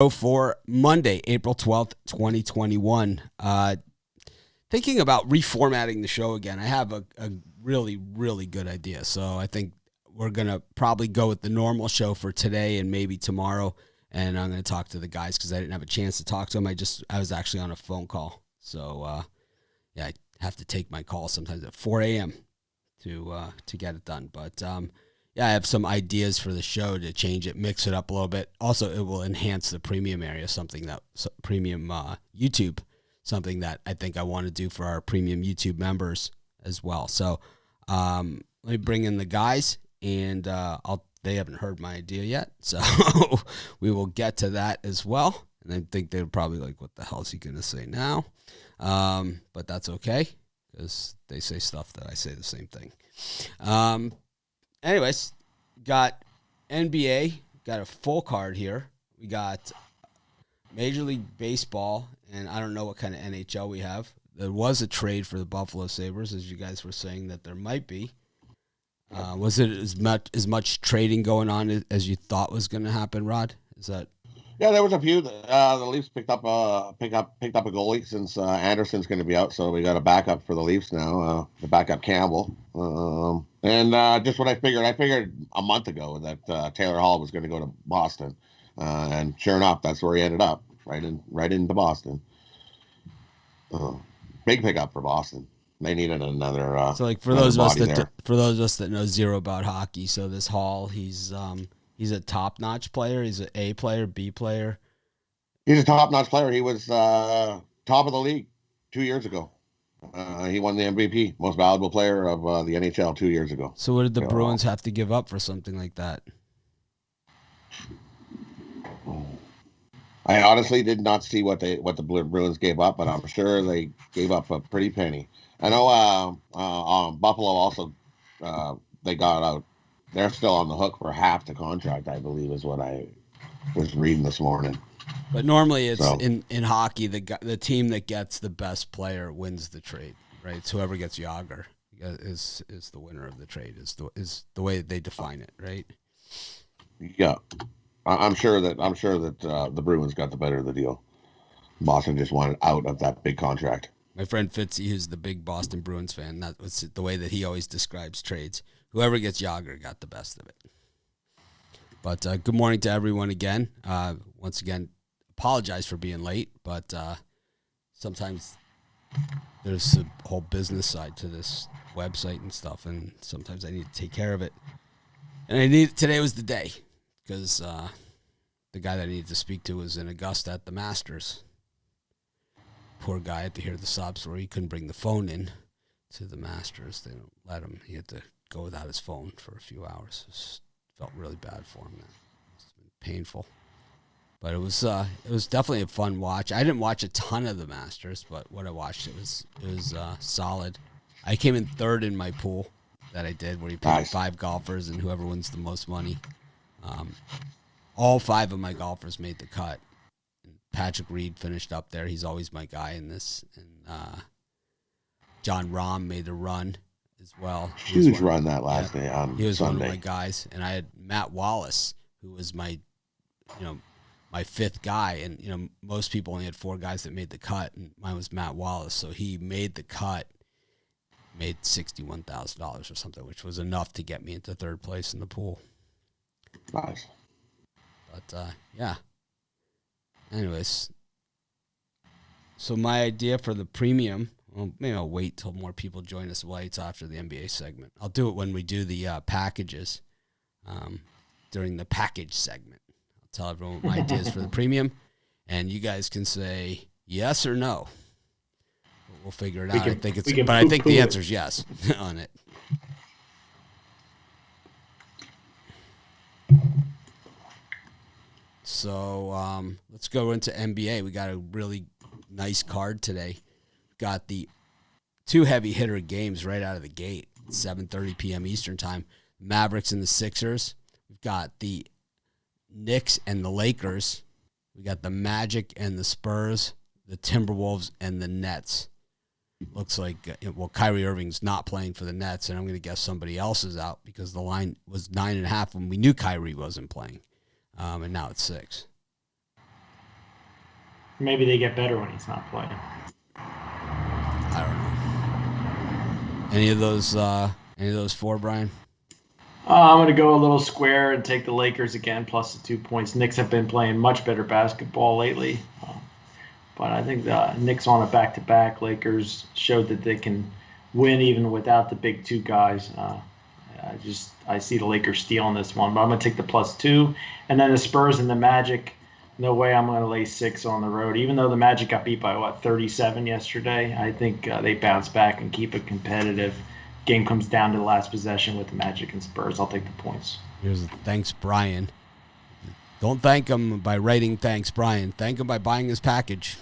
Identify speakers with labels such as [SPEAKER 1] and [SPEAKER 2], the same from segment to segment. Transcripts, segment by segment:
[SPEAKER 1] For Monday, April 12th, 2021. Thinking about reformatting the show again. I have a really, really good idea. So I think we're going to probably go with the normal show for today and maybe tomorrow. And I'm going to talk to the guys because I didn't have a chance to talk to them. I was actually on a phone call. So, I have to take my call sometimes at 4 a.m. to get it done. But, I have some ideas for the show to change it, mix it up a little bit. Also, it will enhance the premium area, premium YouTube, something that I think I want to do for our premium YouTube members as well. So let me bring in the guys, and they haven't heard my idea yet, so we will get to that as well. And I think they're probably like, what the hell is he going to say now? But that's okay, because they say stuff that I say the same thing. Anyways, got NBA, got a full card here. We got Major League Baseball, and I don't know what kind of NHL we have. There was a trade for the Buffalo Sabres, as you guys were saying that there might be. Was it as much trading going on as you thought was going to happen, Rod? Is that?
[SPEAKER 2] Yeah, there was a few. The Leafs picked up a goalie since Anderson's going to be out, so we got a backup for the Leafs now. The backup Campbell, and just what I figured a month ago that Taylor Hall was going to go to Boston, and sure enough, that's where he ended up, right into Boston. Big pickup for Boston. They needed another.
[SPEAKER 1] So, like for those of us that know zero about hockey, so this Hall, he's a top-notch player. He's an A player, B player.
[SPEAKER 2] He's a top-notch player. He was top of the league 2 years ago. He won the MVP, most valuable player of the NHL 2 years ago.
[SPEAKER 1] So what did the Bruins have to give up for something like that?
[SPEAKER 2] I honestly did not see what the Bruins gave up, but I'm sure they gave up a pretty penny. I know Buffalo also they got out. They're still on the hook for half the contract, I believe, is what I was reading this morning.
[SPEAKER 1] But normally it's in hockey, the team that gets the best player wins the trade, right? It's whoever gets Yager is the winner of the trade, is the way that they define it, right?
[SPEAKER 2] Yeah. I'm sure that the Bruins got the better of the deal. Boston just wanted out of that big contract.
[SPEAKER 1] My friend Fitzy, who's the big Boston Bruins fan, that was the way that he always describes trades. Whoever gets Yager got the best of it. But good morning to everyone again. Once again, apologize for being late, but sometimes there's a whole business side to this website and stuff, and sometimes I need to take care of it. And today was the day, because the guy that I needed to speak to was in Augusta at the Masters. Poor guy had to hear the sob story. He couldn't bring the phone in to the Masters. They don't let him. He had to go without his phone for a few hours. It felt really bad for him. It's been painful. But it was definitely a fun watch. I didn't watch a ton of the Masters, but what I watched, it was solid. I came in third in my pool that I did, where you pick 5 golfers and whoever wins the most money. All 5 of my golfers made the cut. And Patrick Reed finished up there. He's always my guy in this. And John Rahm made a run as well.
[SPEAKER 2] Huge run that last day on Sunday.
[SPEAKER 1] He was one of my guys. And I had Matt Wallace, who was my 5th guy. And, most people only had 4 guys that made the cut. And mine was Matt Wallace. So he made the cut, made $61,000 or something, which was enough to get me into 3rd place in the pool.
[SPEAKER 2] Nice.
[SPEAKER 1] But, yeah. Anyways. So my idea for the premium, well, maybe I'll wait till more people join us after the NBA segment. I'll do it when we do the packages during the package segment. I'll tell everyone what my idea is for the premium, and you guys can say yes or no. We'll figure it out. I think the answer is yes on it. So let's go into NBA. We got a really nice card today. Got the 2 heavy hitter games right out of the gate. 7:30 p.m. Eastern time. Mavericks and the Sixers. We've got the Knicks and the Lakers. We got the Magic and the Spurs. The Timberwolves and the Nets. Looks like, Kyrie Irving's not playing for the Nets, and I'm going to guess somebody else is out because the line was 9.5 when we knew Kyrie wasn't playing. And now it's 6.
[SPEAKER 3] Maybe they get better when he's not playing.
[SPEAKER 1] I don't know. Any of those four, Brian?
[SPEAKER 3] I'm going to go a little square and take the Lakers again, plus the 2 points. Knicks have been playing much better basketball lately. But I think the Knicks on a back-to-back. Lakers showed that they can win even without the big two guys. I see the Lakers stealing this one, but I'm going to take the +2. And then the Spurs and the Magic, no way I'm going to lay 6 on the road. Even though the Magic got beat by, 37 yesterday, I think they bounce back and keep it competitive. Game comes down to the last possession with the Magic and Spurs. I'll take the points.
[SPEAKER 1] Here's a thanks, Brian. Don't thank him by writing thanks, Brian. Thank him by buying his package.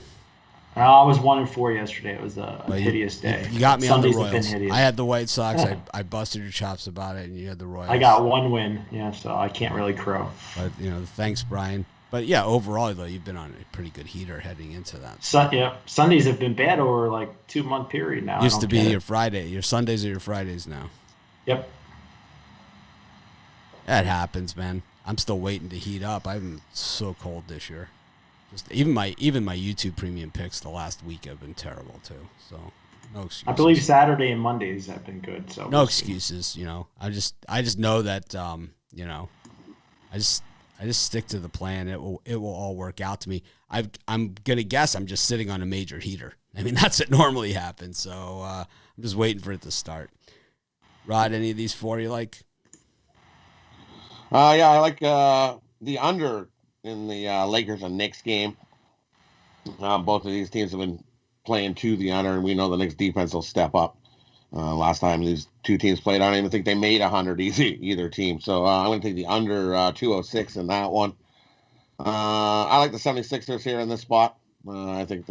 [SPEAKER 3] I was 1-4 yesterday. It was a hideous day.
[SPEAKER 1] You got me
[SPEAKER 3] Sundays
[SPEAKER 1] on the
[SPEAKER 3] have been
[SPEAKER 1] Royals.
[SPEAKER 3] hideous.
[SPEAKER 1] I had the White Sox. I busted your chops about it, and you had the Royals.
[SPEAKER 3] I got one win, so I can't really crow.
[SPEAKER 1] But, thanks, Brian. But, yeah, overall, though, you've been on a pretty good heater heading into that.
[SPEAKER 3] Sundays have been bad over, 2-month period now.
[SPEAKER 1] Used to be your Friday. Your Sundays are your Fridays now.
[SPEAKER 3] Yep.
[SPEAKER 1] That happens, man. I'm still waiting to heat up. I'm so cold this year. Just even my YouTube premium picks the last week have been terrible too. So no excuses.
[SPEAKER 3] I believe Saturday and Mondays have been good. So
[SPEAKER 1] no excuses. I just know that I just stick to the plan. It will all work out to me. I'm gonna guess I'm just sitting on a major heater. I mean that's what normally happens. So I'm just waiting for it to start. Rod, any of these four you like?
[SPEAKER 2] Yeah, I like the under in the Lakers and Knicks game. Both of these teams have been playing to the under, and we know the Knicks defense will step up. Last time these two teams played, I don't even think they made 100 either team. So I'm going to take the under 206 in that one. I like the 76ers here in this spot. I think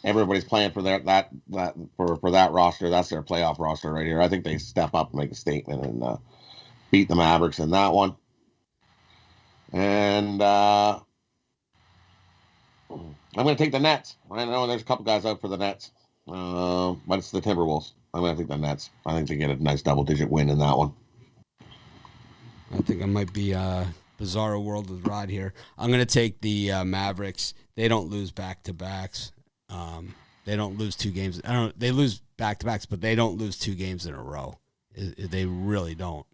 [SPEAKER 2] everybody's playing for that roster. That's their playoff roster right here. I think they step up and make a statement and beat the Mavericks in that one. And I'm going to take the Nets. I know there's a couple guys out for the Nets, but it's the Timberwolves. I'm going to take the Nets. I think they get a nice double-digit win in that one.
[SPEAKER 1] I think I might be bizarro world with Rod here. I'm going to take the Mavericks. They don't lose back-to-backs. They don't lose 2 games. They lose back-to-backs, but they don't lose 2 games in a row. They really don't.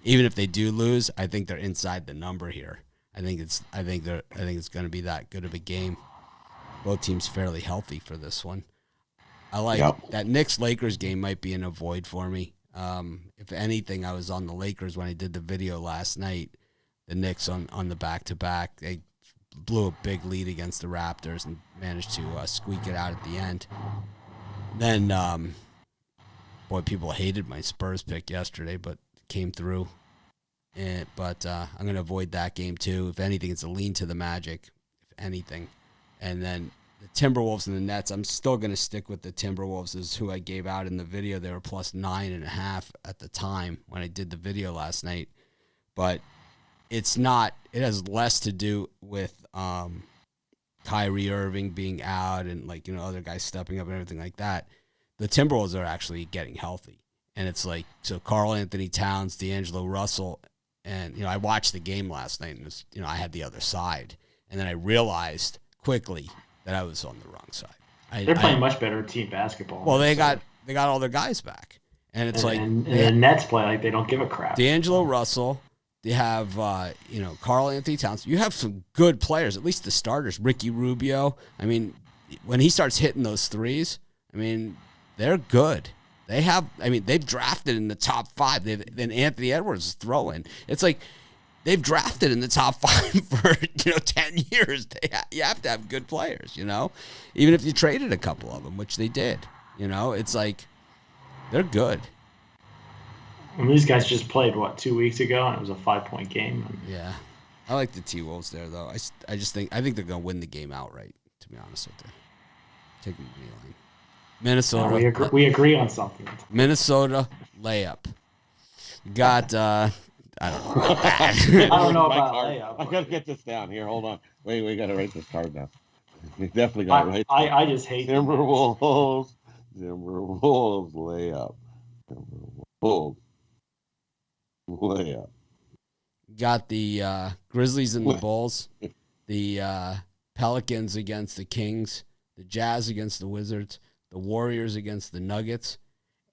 [SPEAKER 1] Even if they do lose, I think they're inside the number here. I think it's going to be that good of a game. Both teams fairly healthy for this one. I like that Knicks-Lakers game might be an avoid for me. If anything, I was on the Lakers when I did the video last night. The Knicks on the back-to-back, they blew a big lead against the Raptors and managed to squeak it out at the end. Then, boy, people hated my Spurs pick yesterday, but came through. But I'm going to avoid that game too. If anything, it's a lean to the Magic, if anything. And then the Timberwolves and the Nets, I'm still going to stick with the Timberwolves as who I gave out in the video. They were +9.5 at the time when I did the video last night. But it has less to do with Kyrie Irving being out and other guys stepping up and everything like that. The Timberwolves are actually getting healthy. And it's so Karl Anthony Towns, D'Angelo Russell, and, I watched the game last night and, it was, I had the other side. And then I realized quickly that I was on the wrong side.
[SPEAKER 3] They're playing much better team basketball.
[SPEAKER 1] Well, they got all their guys back. And it's
[SPEAKER 3] and the Nets play like they don't give a crap.
[SPEAKER 1] D'Angelo Russell, they have, Karl Anthony Towns. You have some good players, at least the starters. Ricky Rubio. I mean, when he starts hitting those threes, they're good. They've drafted in the top 5. Then Anthony Edwards is throwing. It's they've drafted in the top 5 for 10 years. You have to have good players, even if you traded a couple of them, which they did. It's they're good.
[SPEAKER 3] And these guys just played 2 weeks ago, and it was a 5-point game.
[SPEAKER 1] Yeah, I like the T-Wolves there though. I think they're gonna win the game outright. To be honest with you, take the money line. Minnesota.
[SPEAKER 3] We agree on something.
[SPEAKER 1] Minnesota layup. Got I don't know.
[SPEAKER 3] I don't know about layup.
[SPEAKER 2] I gotta get this down here. Hold on. Wait, we gotta write this card down. We definitely gotta write.
[SPEAKER 3] I just hate
[SPEAKER 2] Timberwolves layup. Timberwolves layup.
[SPEAKER 1] Got the Grizzlies and the Bulls. The Pelicans against the Kings, the Jazz against the Wizards, the Warriors against the Nuggets,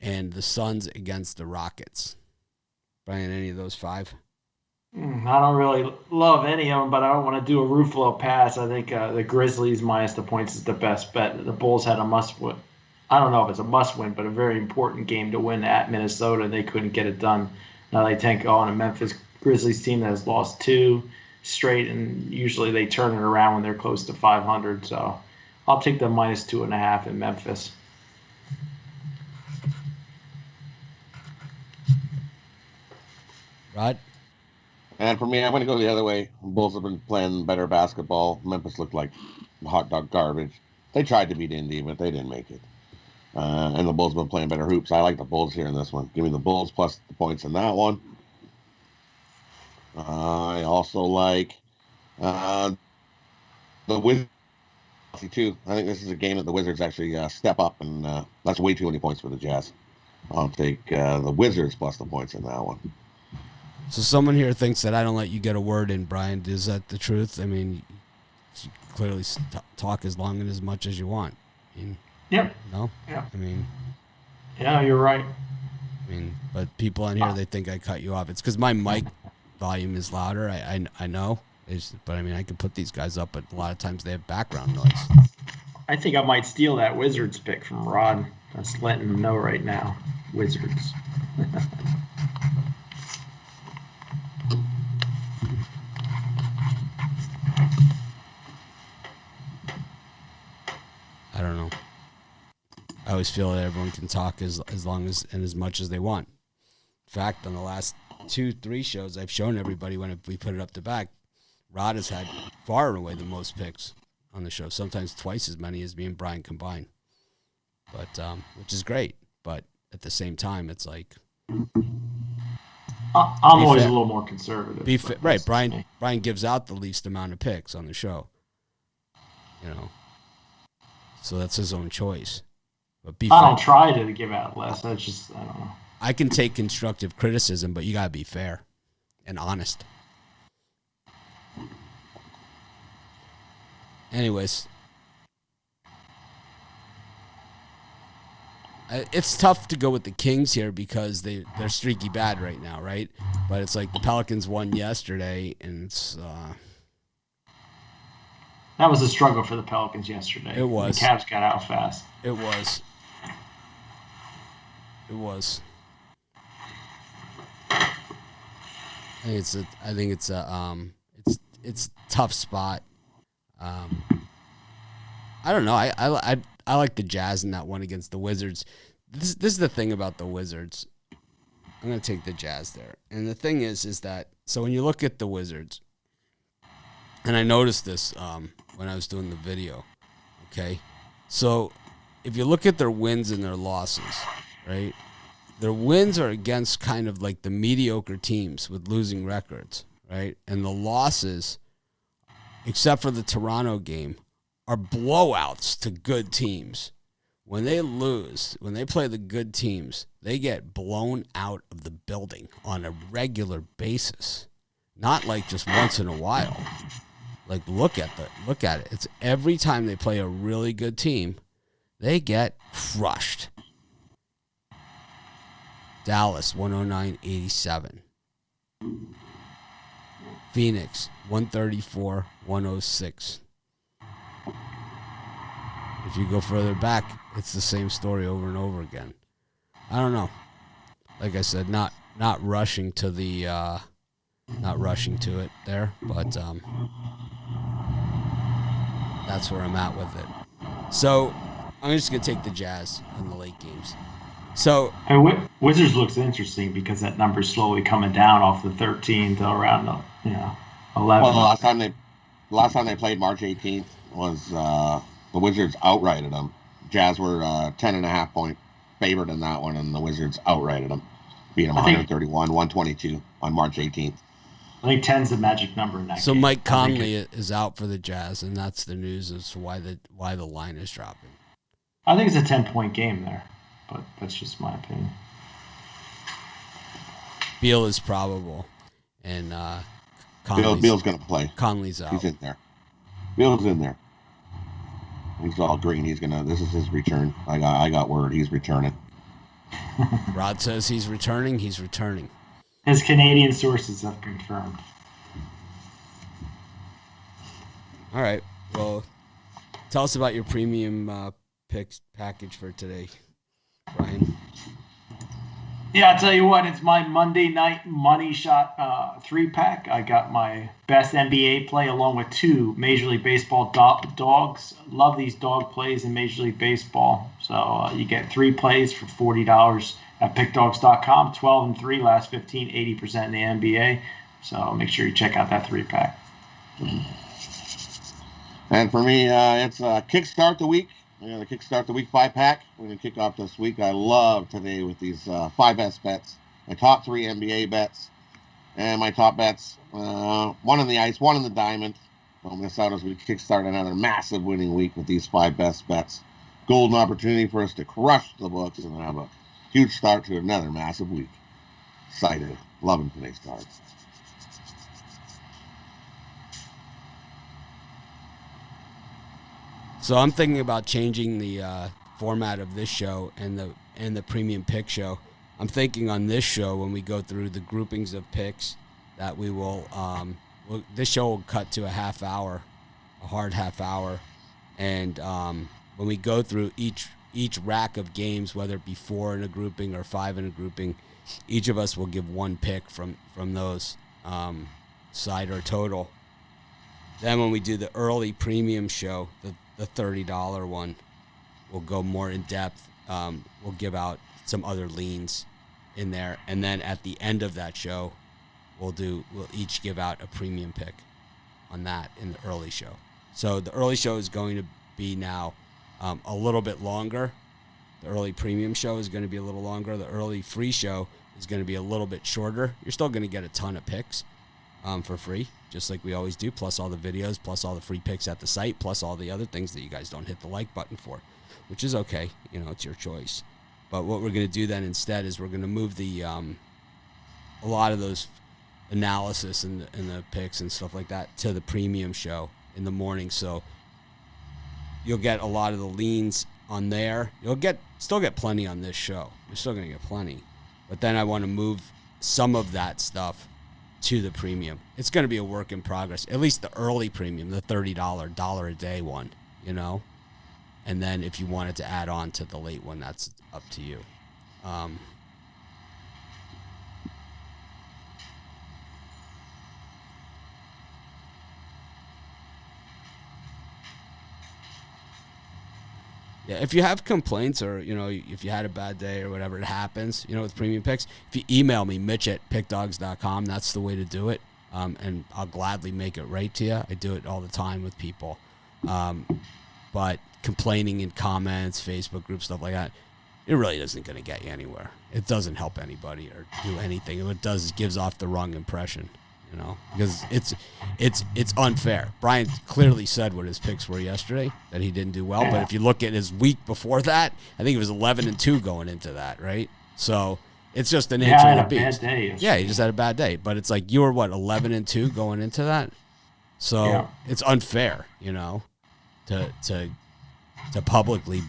[SPEAKER 1] and the Suns against the Rockets. Brian, any of those 5?
[SPEAKER 3] I don't really love any of them, but I don't want to do a Ruffalo pass. I think the Grizzlies minus the points is the best bet. The Bulls had a must-win. I don't know if it's a must-win, but a very important game to win at Minnesota, and they couldn't get it done. Now they take on a Memphis Grizzlies team that has lost 2 straight, and usually they turn it around when they're close to 500. So I'll take the minus 2.5 in Memphis.
[SPEAKER 1] Rod?
[SPEAKER 2] And for me, I'm going to go the other way. Bulls have been playing better basketball. Memphis looked like hot dog garbage. They tried to beat Indy, but they didn't make it. And the Bulls have been playing better hoops. I like the Bulls here in this one. Give me the Bulls plus the points in that one. I also like the Wizards too. I think this is a game that the Wizards actually step up, and that's way too many points for the Jazz. I'll take the Wizards plus the points in that one.
[SPEAKER 1] So someone here thinks that I don't let you get a word in, Brian. Is that the truth? I mean, you clearly talk as long and as much as you want. I mean,
[SPEAKER 3] yep.
[SPEAKER 1] No?
[SPEAKER 3] Yeah.
[SPEAKER 1] I mean...
[SPEAKER 3] Yeah, you're right.
[SPEAKER 1] I mean, but people on here, they think I cut you off. It's because my mic volume is louder. I know. But, I mean, I can put these guys up, but a lot of times they have background noise.
[SPEAKER 3] I think I might steal that Wizards pick from Rod. Just letting him know right now. Wizards.
[SPEAKER 1] I don't know. I always feel that everyone can talk as long as and as much as they want. In fact, on the last 2-3 shows, I've shown everybody when we put it up to back, Rod has had far and away the most picks on the show, sometimes twice as many as me and Brian combined. But which is great. But at the same time, it's like
[SPEAKER 3] I'm always a little more conservative.
[SPEAKER 1] Right, Brian gives out the least amount of picks on the show. You know. So that's his own choice. But
[SPEAKER 3] I don't try to give out less. That's just, I don't know.
[SPEAKER 1] I can take constructive criticism, but you got to be fair and honest. Anyways. It's tough to go with the Kings here because they're streaky bad right now, right? But it's like the Pelicans won yesterday, and it's...
[SPEAKER 3] That was a struggle for the Pelicans yesterday.
[SPEAKER 1] It was.
[SPEAKER 3] The Cavs got out fast.
[SPEAKER 1] It was. I think it's a tough spot. I don't know. I like the Jazz in that one against the Wizards. This is the thing about the Wizards. I'm going to take the Jazz there. And the thing is that, so when you look at the Wizards, and I noticed this when I was doing the video, okay? So if you look at their wins and their losses, right? Their wins are against kind of like the mediocre teams with losing records, right? And the losses, except for the Toronto game, are blowouts to good teams. When they lose, when they play the good teams, they get blown out of the building on a regular basis. Not like just once in a while. Like look at it. It's every time they play a really good team, they get crushed. Dallas 109-87. Phoenix 134-106. If you go further back, it's the same story over and over again. I don't know. Like I said, not rushing to the not rushing to it there, but that's where I'm at with it. So I'm just gonna take the Jazz in the late games. So
[SPEAKER 3] Wizards looks interesting because that number's slowly coming down off the 13 to around 11.
[SPEAKER 2] Well, the last time they played March 18th was the Wizards outrighted them. Jazz were 10.5 point favorite in that one, and the Wizards outrighted them, beat them 131-122 on March 18th.
[SPEAKER 3] I think 10's the magic number in that
[SPEAKER 1] So
[SPEAKER 3] game.
[SPEAKER 1] Mike Conley is out for the Jazz, and that's the news as to why the line is dropping.
[SPEAKER 3] I think it's a 10-point game there, but that's just my opinion.
[SPEAKER 1] Beal is probable, and
[SPEAKER 2] Beal's going to play.
[SPEAKER 1] Conley's out.
[SPEAKER 2] He's in there. Bill's in there. He's all green. This is his return. I got word he's returning.
[SPEAKER 1] Rod says he's returning. He's returning.
[SPEAKER 3] His Canadian sources have confirmed.
[SPEAKER 1] All right. Well, tell us about your premium picks package for today, Brian.
[SPEAKER 3] Yeah, I'll tell you what, it's my Monday night money shot 3-pack. I got my best NBA play along with 2 Major League Baseball dogs. Love these dog plays in Major League Baseball. So you get 3 plays for $40 at pickdogs.com. 12 and 3, last 15, 80% in the NBA. So make sure you check out that 3-pack.
[SPEAKER 2] And for me, it's Kickstart the Week. We're going to kickstart the week 5-pack. We're going to kick off this week. I love today with these 5 best bets. My top 3 NBA bets. And my top bets, 1 in the ice, 1 in the diamond. Don't miss out as we kickstart another massive winning week with these 5 best bets. Golden opportunity for us to crush the books and have a huge start to another massive week. Excited. Loving today's card.
[SPEAKER 1] So I'm thinking about changing the format of this show and the premium pick show. I'm thinking on this show when we go through the groupings of picks that we will this show will cut to a half hour, a hard half hour, and when we go through each rack of games, whether it be 4 in a grouping or 5 in a grouping, each of us will give 1 pick from those side or total. Then when we do the early premium show, the $30 one, we'll go more in depth. We'll give out some other leans in there, and then at the end of that show, we'll each give out a premium pick on that in the early show. So the early show is going to be now a little bit longer. The early premium show is going to be a little longer. The early free show is going to be a little bit shorter. You're still going to get a ton of picks for free, just like we always do, plus all the videos, plus all the free picks at the site, plus all the other things that you guys don't hit the like button for, which is okay. It's your choice. But what we're going to do then instead is we're going to move the a lot of those analysis and the picks and stuff like that to the premium show in the morning. So you'll get a lot of the leans on there. You'll still get plenty on this show. You're still going to get plenty. But then I want to move some of that stuff to the premium. It's going to be a work in progress. At least the early premium, the $30 dollar a day one, And then if you wanted to add on to the late one, that's up to you. Yeah, if you have complaints or, if you had a bad day or whatever, it happens, with premium picks, if you email me, Mitch@pickdogs.com, that's the way to do it. And I'll gladly make it right to you. I do it all the time with people. But complaining in comments, Facebook groups, stuff like that, it really isn't going to get you anywhere. It doesn't help anybody or do anything. What it does is gives off the wrong impression, because it's unfair. Brian clearly said what his picks were yesterday, that he didn't do well. But if you look at his week before that, I think it was 11-2 going into that, right? So it's just the nature of the beast. Yeah, he just had a bad day. But it's like you were 11-2 going into that, so it's unfair, to publicly,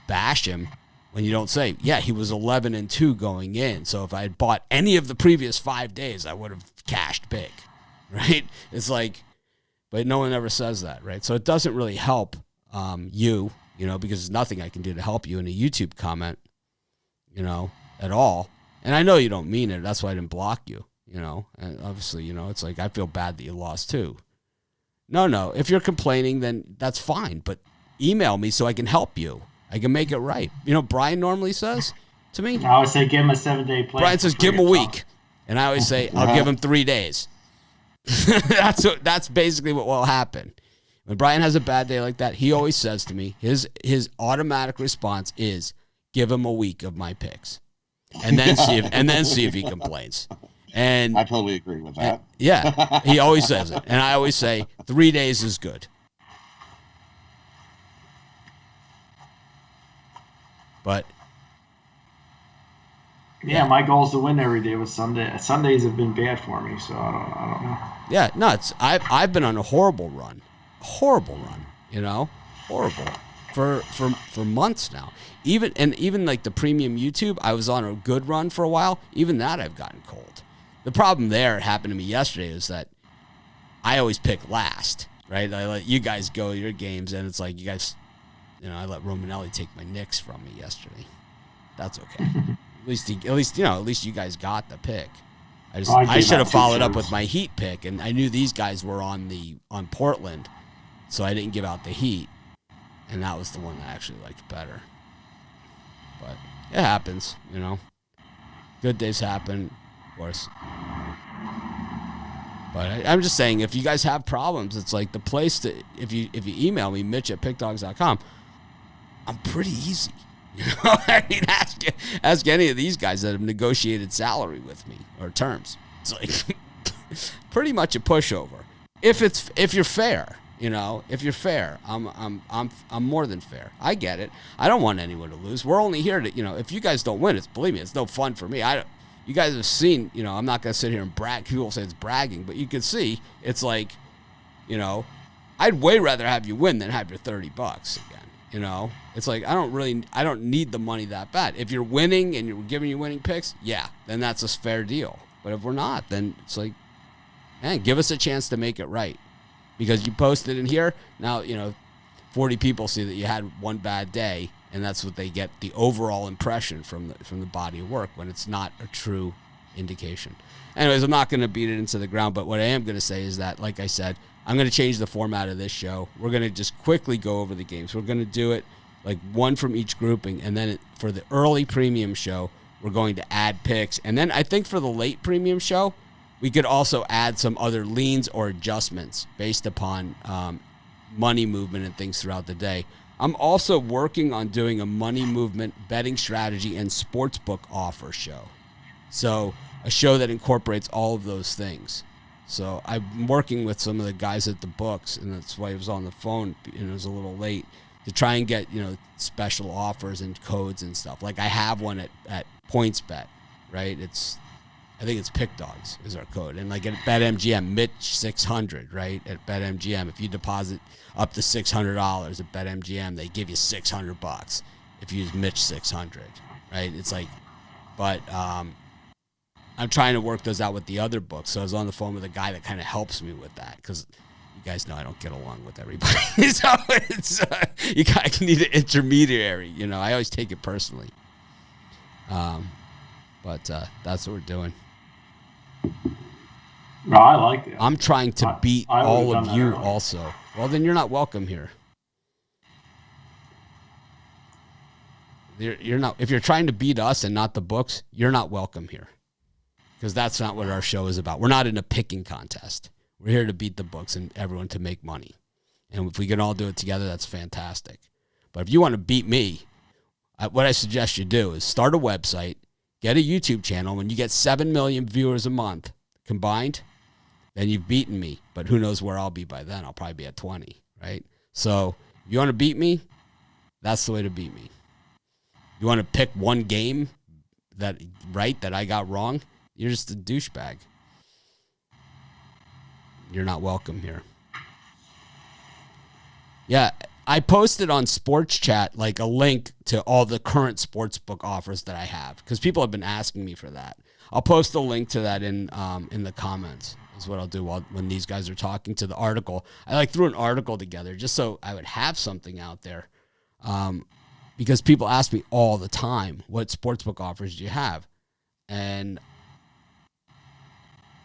[SPEAKER 1] bash him when you don't say, he was 11-2 going in. So if I had bought any of the previous 5 days, I would have cashed big, right? It's like, but no one ever says that, right? So it doesn't really help you, because there's nothing I can do to help you in a YouTube comment, at all. And I know you don't mean it. That's why I didn't block you, and obviously, it's like, I feel bad that you lost too. No. If you're complaining, then that's fine. But email me so I can help you. I can make it right. Brian normally says to me,
[SPEAKER 3] I always say give him a 7-day plan.
[SPEAKER 1] Brian says give him a week. And I always say I'll give him 3 days. That's basically what will happen. When Brian has a bad day like that, he always says to me, his automatic response is give him a week of my picks. And then see if he complains. And
[SPEAKER 2] I totally agree with that.
[SPEAKER 1] Yeah, he always says it. And I always say 3 days is good. But
[SPEAKER 3] my goal is to win every day with Sunday. Sundays have been bad for me, so I don't know.
[SPEAKER 1] Yeah, no, I've been on a horrible run. horrible run, horrible for months now. Even like the premium YouTube, I was on a good run for a while. Even that I've gotten cold. The problem there happened to me yesterday is that I always pick last, right? I let you guys go your games, and it's like you guys, I let Romanelli take my Knicks from me yesterday. That's okay. At least you guys got the pick. I should have followed up with my Heat pick, and I knew these guys were on Portland, so I didn't give out the Heat, and that was the one that I actually liked better. But it happens, Good days happen, of course. But I'm just saying, if you guys have problems, it's like the place to, if you email me, Mitch@pickdogs.com, I'm pretty easy. I mean, ask any of these guys that have negotiated salary with me or terms. It's like pretty much a pushover. If you're fair, if you're fair, I'm more than fair. I get it. I don't want anyone to lose. We're only here to, if you guys don't win, believe me, it's no fun for me. You guys have seen, I'm not going to sit here and brag. People say it's bragging, but you can see it's like, I'd way rather have you win than have your $30 again. It's like I don't need the money that bad. If you're winning and you're giving you winning picks, yeah, then that's a fair deal. But if we're not, then it's like, man, give us a chance to make it right. Because you posted in here, now 40 people see that you had one bad day, and that's what they get, the overall impression from the body of work, when it's not a true indication. Anyways, I'm not going to beat it into the ground, but what I am going to say is that, like I said, I'm going to change the format of this show. We're going to just quickly go over the games. We're going to do it like one from each grouping, and then for the early premium show, we're going to add picks. And then I think for the late premium show, we could also add some other leans or adjustments based upon money movement and things throughout the day. I'm also working on doing a money movement, betting strategy, and sportsbook offer show. So a show that incorporates all of those things. So I'm working with some of the guys at the books, and that's why I was on the phone, and it was a little late, to try and get, special offers and codes and stuff. Like I have one at PointsBet, right? I think it's Pick Dogs is our code. And like at BetMGM, Mitch 600, right? At BetMGM, if you deposit up to $600 at BetMGM, they give you $600 if you use Mitch 600, right? It's like, but I'm trying to work those out with the other books. So I was on the phone with a guy that kind of helps me with that, because you guys know I don't get along with everybody. So it's you kind of need an intermediary. I always take it personally. But that's what we're doing.
[SPEAKER 3] No, I like it.
[SPEAKER 1] I'm trying to beat all of you also. Well, then you're not welcome here. You're not. If you're trying to beat us and not the books, you're not welcome here. Because that's not what our show is about. We're not in a picking contest. We're here to beat the books and everyone to make money. And if we can all do it together, that's fantastic. But if you want to beat me, what I suggest you do is start a website, get a YouTube channel. When you get 7 million viewers a month combined, then you've beaten me. But who knows where I'll be by then. I'll probably be at 20, right? So if you want to beat me, that's the way to beat me. You want to pick one game that I got wrong? You're just a douchebag. You're not welcome here. Yeah, I posted on Sports Chat like a link to all the current sportsbook offers that I have, because people have been asking me for that. I'll post a link to that in the comments. Is what I'll do when these guys are talking to the article. I threw an article together just so I would have something out there, because people ask me all the time, what sportsbook offers do you have? And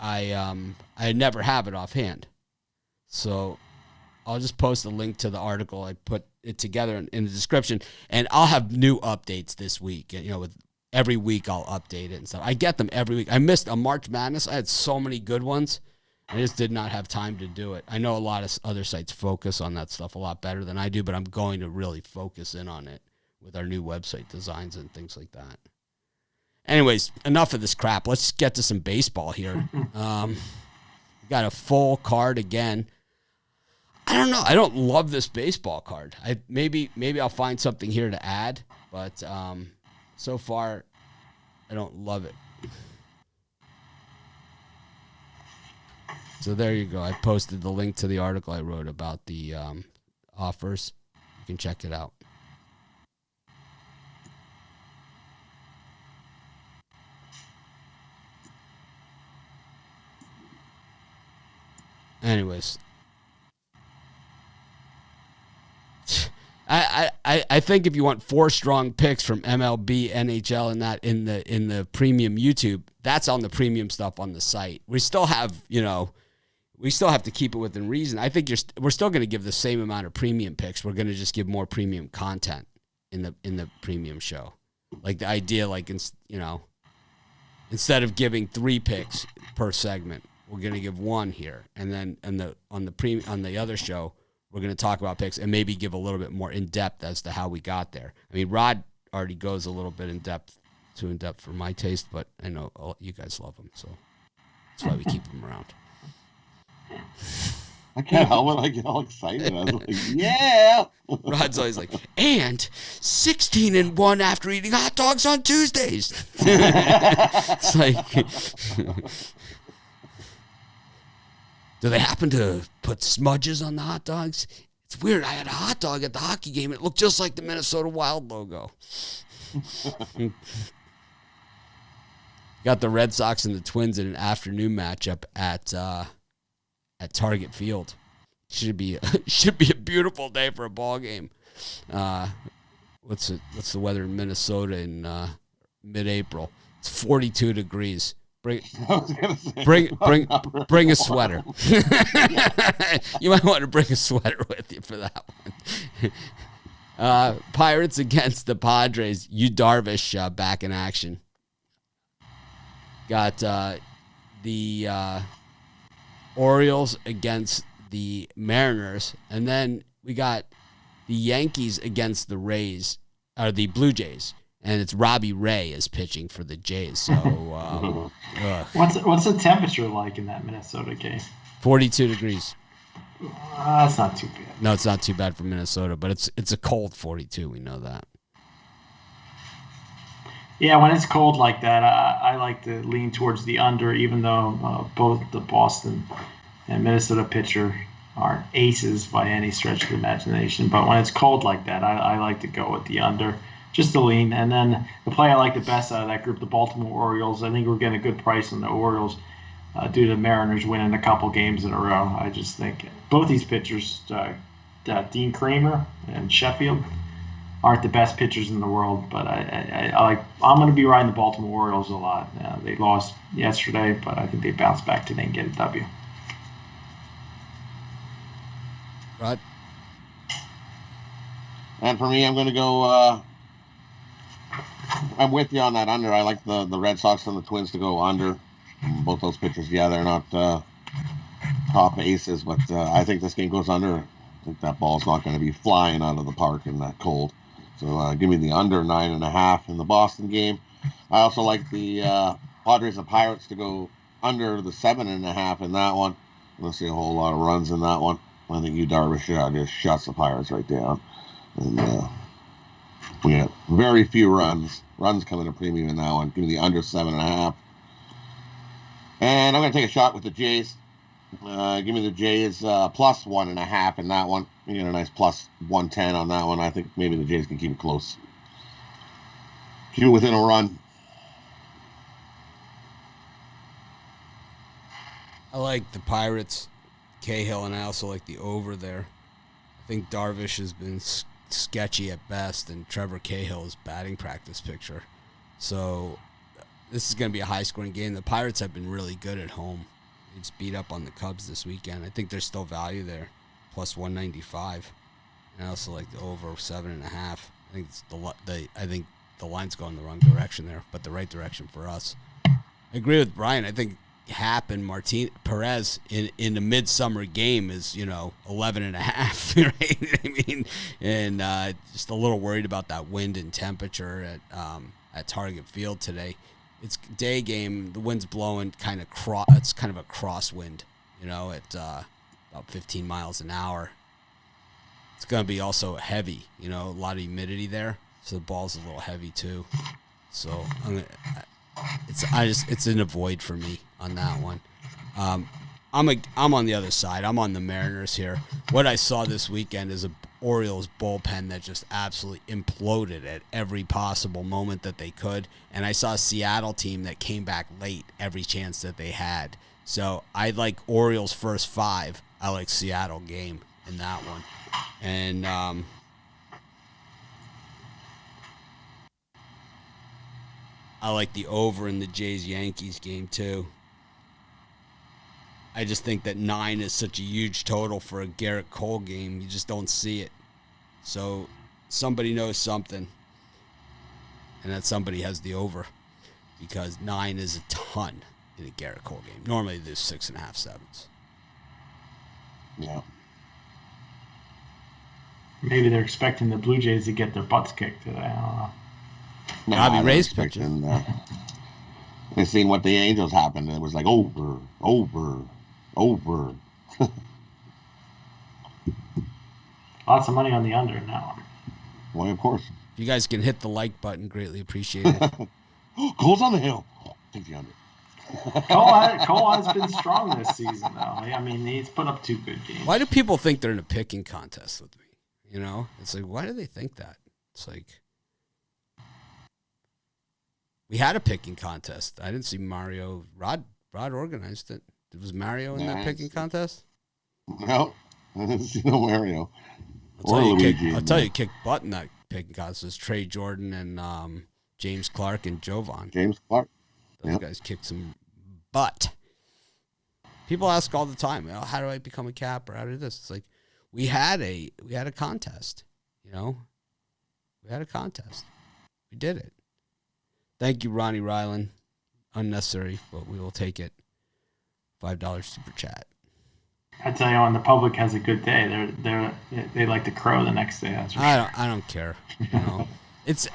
[SPEAKER 1] I never have it offhand. So I'll just post a link to the article. I put it together in the description, and I'll have new updates this week. With every week I'll update it and stuff. I get them every week. I missed a March Madness. I had so many good ones. I just did not have time to do it. I know a lot of other sites focus on that stuff a lot better than I do, but I'm going to really focus in on it with our new website designs and things like that. Anyways, enough of this crap. Let's get to some baseball here. We got a full card again. I don't know. I don't love this baseball card. Maybe I'll find something here to add, but so far I don't love it. So there you go. I posted the link to the article I wrote about the offers. You can check it out. Anyways, I think if you want 4 strong picks from MLB, NHL, and that in the premium YouTube, that's on the premium stuff on the site. We still have, we still have to keep it within reason. I think we're still going to give the same amount of premium picks. We're going to just give more premium content in the premium show. Like the idea, instead of giving 3 picks per segment, we're going to give 1 here, and then on the other show, we're going to talk about picks and maybe give a little bit more in depth as to how we got there. I mean, Rod already goes a little bit too in depth for my taste, but I know you guys love him, so that's why we keep him around.
[SPEAKER 2] I can't help it. I get all excited. I was like, yeah.
[SPEAKER 1] Rod's always like, and 16-1 after eating hot dogs on Tuesdays. It's like, do they happen to put smudges on the hot dogs? It's weird. I had a hot dog at the hockey game. It looked just like the Minnesota Wild logo. Got the Red Sox and the Twins in an afternoon matchup at Target Field. Should be a beautiful day for a ball game. What's the weather in Minnesota in mid-April? It's 42 degrees. Bring a sweater. You might want to bring a sweater with you for that one. Pirates against the Padres. Yu Darvish back in action. Got the Orioles against the Mariners, and then we got the Yankees against the Rays, or the Blue Jays. And it's Robbie Ray is pitching for the Jays. So,
[SPEAKER 3] what's the temperature like in that Minnesota game?
[SPEAKER 1] 42 degrees.
[SPEAKER 3] That's not too bad.
[SPEAKER 1] No, it's not too bad for Minnesota, but it's a cold 42. We know that.
[SPEAKER 3] Yeah, when it's cold like that, I like to lean towards the under, even though both the Boston and Minnesota pitcher aren't aces by any stretch of the imagination. But when it's cold like that, I like to go with the under. Just to lean. And then the play I like the best out of that group, the Baltimore Orioles. I think we're getting a good price on the Orioles due to the Mariners winning a couple games in a row. I just think both these pitchers, Dean Kramer and Sheffield, aren't the best pitchers in the world. But I'm going to be riding the Baltimore Orioles a lot. They lost yesterday, but I think they bounced back today and get a W.
[SPEAKER 1] Rod?
[SPEAKER 2] And for me, I'm going to go... I'm with you on that under. I like the Red Sox and the Twins to go under. Both those pitchers, yeah, they're not top aces, but I think this game goes under. I think that ball's not going to be flying out of the park in that cold. So give me the under 9.5 in the Boston game. I also like the Padres and Pirates to go under the 7.5 in that one. I'm going to see a whole lot of runs in that one. I think Yu Darvish just shuts the Pirates right down. And we have very few runs. Runs coming to premium in that one. Give me the under 7.5. And I'm going to take a shot with the Jays. Give me the Jays plus 1.5 in that one. You get a nice plus 110 on that one. I think maybe the Jays can keep it close. Keep it within a run.
[SPEAKER 1] I like the Pirates, Cahill, and I also like the over there. I think Darvish has been sketchy at best, and Trevor Cahill's batting practice picture. So this is going to be a high-scoring game. The Pirates have been really good at home. They just beat up on the Cubs this weekend. I think there's still value there, plus 195. And I also like the over 7.5. I think I think the line's going the wrong direction there, but the right direction for us. I agree with Brian. I think Happ and Perez in a midsummer game is 11.5, right? I mean, and just a little worried about that wind and temperature at Target Field today. It's day game. The wind's blowing it's kind of a crosswind, at about 15 miles an hour. It's going to be also heavy, a lot of humidity there, so the ball's a little heavy too. So it's an avoid for me on that one. I'm on the other side. I'm on the Mariners here. What I saw this weekend is a Orioles bullpen that just absolutely imploded at every possible moment that they could. And I saw a Seattle team that came back late every chance that they had. So I like Orioles first 5. I like Seattle game in that one. And I like the over in the Jays-Yankees game too. I just think that 9 is such a huge total for a Garrett Cole game. You just don't see it. So somebody knows something, and that somebody has the over, because 9 is a ton in a Garrett Cole game. Normally there's 6.5, 7s.
[SPEAKER 2] Yeah.
[SPEAKER 3] Maybe they're expecting the Blue Jays to get their butts kicked today. I don't know.
[SPEAKER 1] Robbie Ray's pitching.
[SPEAKER 2] We've seen what the Angels happened. It was like over.
[SPEAKER 3] Lots of money on the under now.
[SPEAKER 2] Well, of course.
[SPEAKER 1] If you guys can hit the like button, greatly appreciated.
[SPEAKER 2] Cole's on the hill. Take the under.
[SPEAKER 3] Cole has been strong this season, though. I mean, he's put up 2 good games.
[SPEAKER 1] Why do people think they're in a picking contest with me? You know, it's like, why do they think that? It's like, we had a picking contest. I didn't see Mario. Rod organized it. Was Mario in that picking contest?
[SPEAKER 2] No, I didn't see no Mario.
[SPEAKER 1] I'll tell you, kicked butt in that picking contest. It was Trey Jordan and James Clark and Jovan.
[SPEAKER 2] James Clark.
[SPEAKER 1] Those guys kicked some butt. People ask all the time, oh, how do I become a capper? How did this? It's like, we had a contest, you know? We had a contest. We did it. Thank you, Ronnie Ryland. Unnecessary, but we will take it. $5 super chat.
[SPEAKER 3] I tell you, when the public has a good day, they like to crow the next day. That's
[SPEAKER 1] I don't care. You know, it's.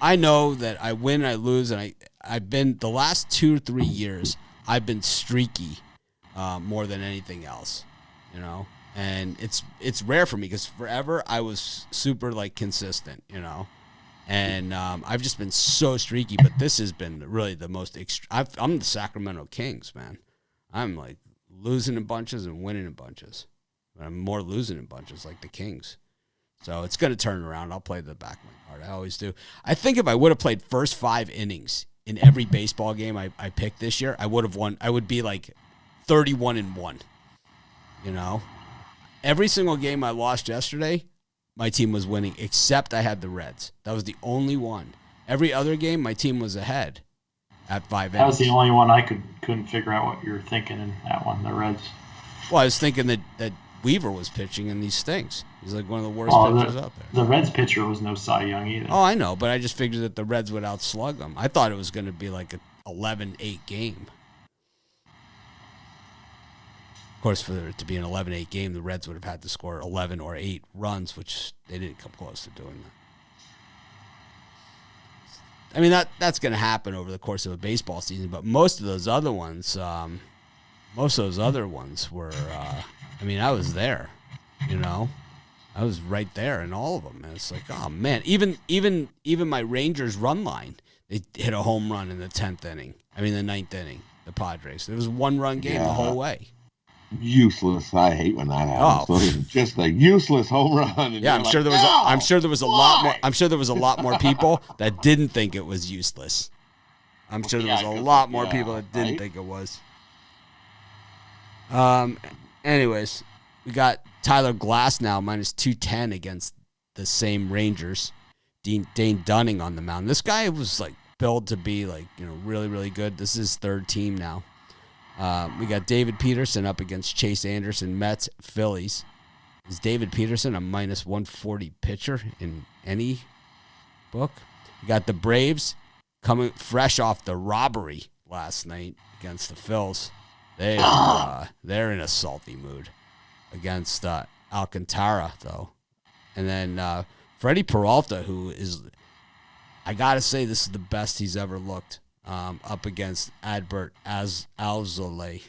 [SPEAKER 1] I know that I win, I lose, and I've been the last 2 or 3 years. I've been streaky more than anything else. You know, and it's rare for me because forever I was super like consistent. You know. And I've just been so streaky, but this has been really the most I'm the Sacramento Kings, man. I'm like losing in bunches and winning in bunches. But I'm more losing in bunches like the Kings. So it's going to turn around. I'll play the back of my card. I always do. I think if I would have played first 5 innings in every baseball game I picked this year, I would have won. I would be like 31-1. You know? Every single game I lost yesterday, my team was winning, except I had the Reds. That was the only one. Every other game, my team was ahead at 5 innings.
[SPEAKER 3] That was the only one I couldn't figure out what you were thinking in that one, the Reds.
[SPEAKER 1] Well, I was thinking that Weaver was pitching and he stinks. He's like one of the worst pitchers out there.
[SPEAKER 3] The Reds pitcher was no Cy Young either.
[SPEAKER 1] Oh, I know, but I just figured that the Reds would outslug them. I thought it was going to be like an 11-8 game. Of course, for it to be an 11-8 game, the Reds would have had to score 11 or 8 runs, which they didn't come close to doing that. I mean, that's going to happen over the course of a baseball season, but most of those other ones were, I mean, I was there, you know? I was right there in all of them, and it's like, oh, man. Even my Rangers run line, they hit a home run in the 9th inning, the Padres. It was a 1-run game the whole way.
[SPEAKER 2] Useless. I hate when that happens. Oh. So just a useless home run.
[SPEAKER 1] Yeah, I'm sure there was a lot more people that didn't think it was useless. I'm sure there was a lot more people that didn't think it was. Anyways, we got Tyler Glass now -210 against the same Rangers. Dane Dunning on the mound. This guy was like billed to be like, you know, really, really good. This is his 3rd team now. We got David Peterson up against Chase Anderson, Mets, Phillies. Is David Peterson a -140 pitcher in any book? We got the Braves coming fresh off the robbery last night against the Phils. They're in a salty mood against Alcantara, though. And then Freddie Peralta, who is, I got to say, this is the best he's ever looked. Up against Adbert Alzolay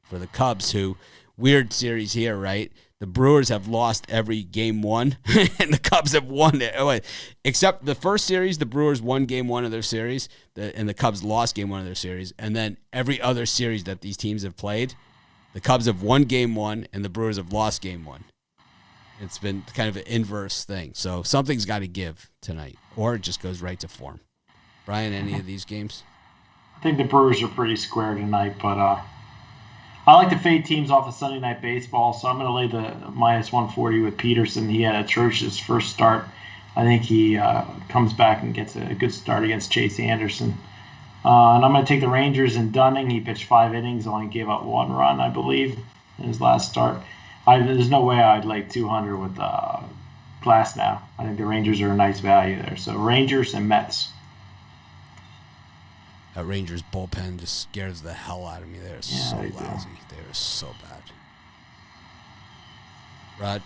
[SPEAKER 1] for the Cubs, who, weird series here, right? The Brewers have lost every game one, and the Cubs have won it. Except the first series, the Brewers won game one of their series, and the Cubs lost game one of their series. And then every other series that these teams have played, the Cubs have won game one, and the Brewers have lost game one. It's been kind of an inverse thing. So something's got to give tonight, or it just goes right to form. Brian, any of these games?
[SPEAKER 3] I think the Brewers are pretty square tonight, but I like to fade teams off of Sunday Night Baseball, so I'm going to lay the minus 140 with Peterson. He had an atrocious first start. I think he comes back and gets a good start against Chase Anderson. And I'm going to take the Rangers and Dunning. He pitched 5 innings, only gave up 1 run, I believe, in his last start. There's no way I'd lay 200 with Glass now. I think the Rangers are a nice value there. So Rangers and Mets.
[SPEAKER 1] That Rangers bullpen just scares the hell out of me. They're so lousy. They're so bad. Rod?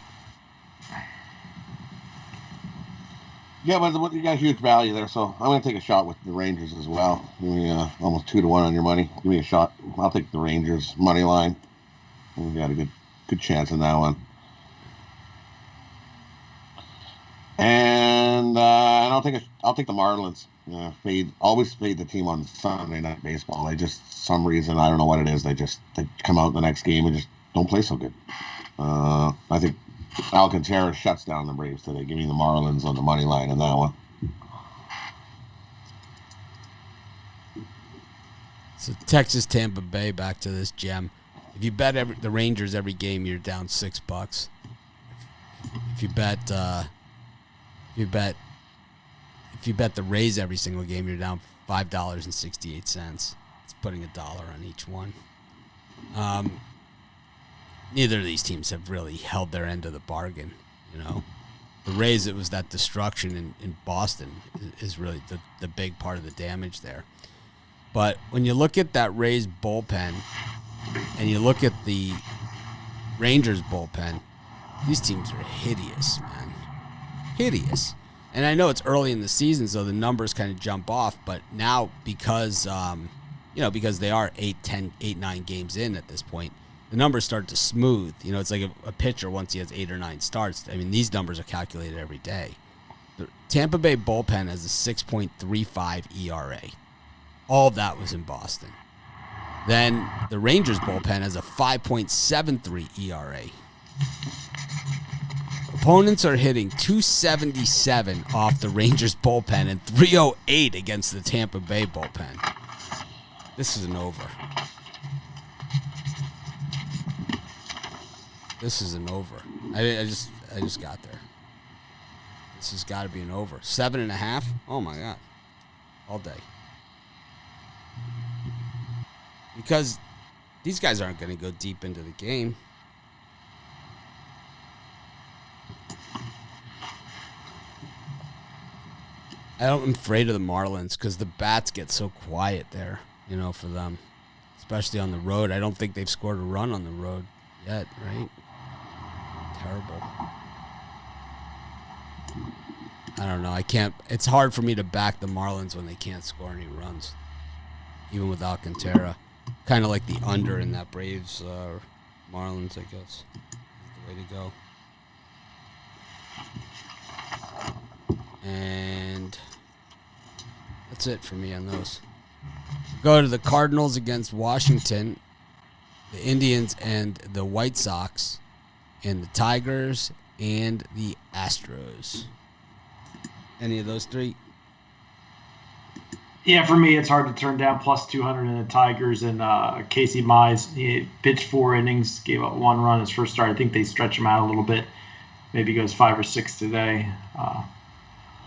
[SPEAKER 2] Yeah, but you got huge value there, so I'm going to take a shot with the Rangers as well. Give me almost 2-1 on your money. Give me a shot. I'll take the Rangers money line. We got a good chance on that one. And I'll take the Marlins. Always fade the team on Sunday Night Baseball. They just, some reason, I don't know what it is. They come out in the next game and just don't play so good. I think Alcantara shuts down the Braves today. Give me the Marlins on the money line on that one.
[SPEAKER 1] So Texas Tampa Bay, back to this gem. If you bet the Rangers every game, you're down $6. If you bet the Rays every single game, you're down $5.68. It's putting $1 on each one. Neither of these teams have really held their end of the bargain. The Rays, it was that destruction in Boston is really the big part of the damage there. But when you look at that Rays bullpen and you look at the Rangers bullpen, these teams are hideous, man. Hideous. And I know it's early in the season, so the numbers kind of jump off. But now, because they are 8-9 games in at this point, the numbers start to smooth. It's like a pitcher once he has 8 or 9 starts. I mean, these numbers are calculated every day. The Tampa Bay bullpen has a 6.35 ERA. All of that was in Boston. Then the Rangers bullpen has a 5.73 ERA. Opponents are hitting 277 off the Rangers bullpen and 308 against the Tampa Bay bullpen. This is an over. This is an over. I just got there. This has got to be an over. 7.5? Oh my God. All day. Because these guys aren't going to go deep into the game. I'm afraid of the Marlins because the bats get so quiet there, for them, especially on the road. I don't think they've scored a run on the road yet, right? Terrible. I don't know. It's hard for me to back the Marlins when they can't score any runs, even with Alcantara. Kind of like the under in that Braves Marlins, I guess, is the way to go. And that's it for me on those. Go to the Cardinals against Washington, the Indians and the White Sox, and the Tigers and the Astros. Any of those three?
[SPEAKER 3] Yeah, for me, it's hard to turn down plus 200 in the Tigers. And Casey Mize, he pitched 4 innings, gave up 1 run his first start. I think they stretch him out a little bit. Maybe goes 5 or 6 today.